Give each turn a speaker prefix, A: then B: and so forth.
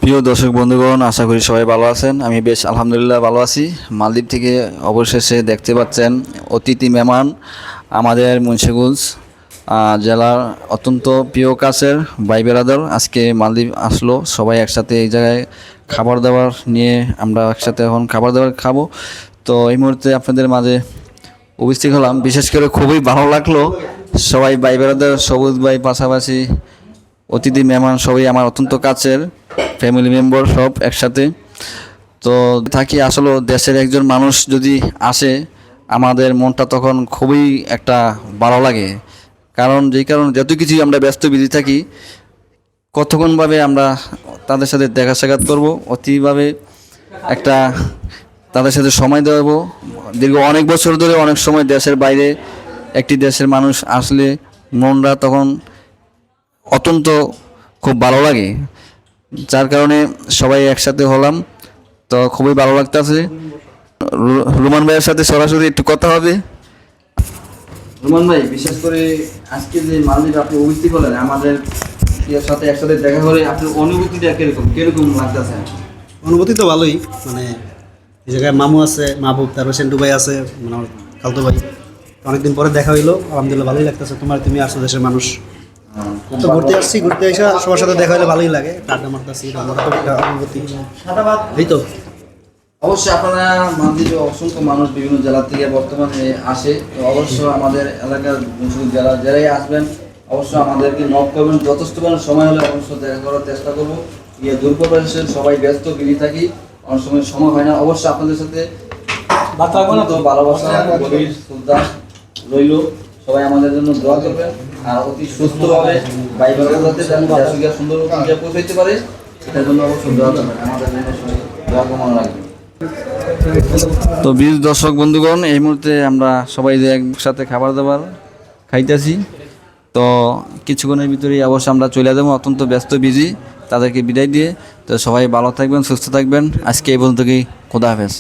A: প্রিয় দর্শক বন্ধুগণ, আশা করি সবাই ভালো আছেন। আমি বেশ আলহামদুলিল্লাহ ভালো আছি। মালদ্বীপ থেকে অবশেষে দেখতে পাচ্ছেন অতিথি মেহমান আমাদের মুন্সিগঞ্জ জেলার অত্যন্ত প্রিয় কাছের ভাই বেরাদর আজকে মালদ্বীপ আসলো। সবাই একসাথে এই জায়গায় খাবার দাবার নিয়ে আমরা একসাথে এখন খাবার দাবার খাবো। তো এই মুহূর্তে আপনাদের মাঝে উপস্থিত হলাম। বিশেষ করে খুবই ভালো লাগলো, সবাই ভাই বেরাদর, সবুজ ভাই, পাশাপাশি অতিথি মেহমান সবাই আমার অত্যন্ত কাছের ফ্যামিলি মেম্বার সব একসাথে। তো থাকি আসলে দেশের একজন মানুষ যদি আসে আমাদের মনটা তখন খুবই একটা ভালো লাগে। কারণ যেই কারণে যত কিছুই আমরা ব্যস্ত বিজি থাকি, কতক্ষণভাবে আমরা তাদের সাথে দেখা সাক্ষাৎ করবো, অতিভাবে একটা তাদের সাথে সময় দেবো। দীর্ঘ অনেক বছর ধরে অনেক সময় দেশের বাইরে একটি দেশের মানুষ আসলে মনটা তখন অত্যন্ত খুব ভালো লাগে, যার কারণে সবাই একসাথে হলাম। তো খুবই ভালো লাগতেছে। রুমান ভাইয়ের সাথে সরাসরি একটু কথা হবে। রুমান ভাই, বিশেষ করে আজকে যে মালদ্বীপ আপনি উপস্থিত হলেন, আমাদের সাথে একসাথে দেখা করে আপনার অনুভূতিটা কিরকম কিরকম লাগতেছে?
B: অনুভূতি তো ভালোই, মানে এই জায়গায় মামু আছে, মাহবুব, তারপর সেন্টু ভাই আছে, মানে আমার খালতো ভাই। অনেকদিন পরে দেখা হইলো, আলহামদুলিল্লাহ ভালোই লাগতেছে। তুমি আসো দেশের মানুষ, তো ঘুরতে আসছি, ঘুরতে এসে সবার সাথে দেখা হলে ভালোই লাগে। আড্ডা মারতেছি, অনুভূতি এই তো।
A: অবশ্যই আপনারা মালদ্বীপে অসংখ্য মানুষ বিভিন্ন জেলা থেকে বর্তমানে আসে। তো অবশ্য আমাদের এলাকার যারাই আসবেন অবশ্যই আমাদেরকে নক করবেন। যথেষ্ট সময় হলে অবশ্যই দেখা করার চেষ্টা করবো। দূরপ্রবাসের সবাই ব্যস্ত বিজি থাকি, অনেক সময় হয় না। অবশ্যই আপনাদের সাথে ভালোবাসা গভীর শ্রদ্ধা রইল। সবাই আমাদের জন্য দোয়া করবেন আর অতি সুস্থভাবে বাইবেলের যাতে যেন সুন্দর পৌঁছাইতে পারে, সেটার জন্য অবশ্যই দোয়া করবেন। আমাদের জন্য দোয়া কামনা রাখবেন। তো বীর দর্শক বন্ধুগণ, এই মুহূর্তে আমরা সবাই যে একসাথে খাবার দাবার খাইতেছি। তো কিছুক্ষণের ভিতরেই অবশ্যই আমরা চলে যাবো, অত্যন্ত ব্যস্ত বিজি তাদেরকে বিদায় দিয়ে। তো সবাই ভালো থাকবেন, সুস্থ থাকবেন। আজকে এই পর্যন্তই, খোদা হাফেজ।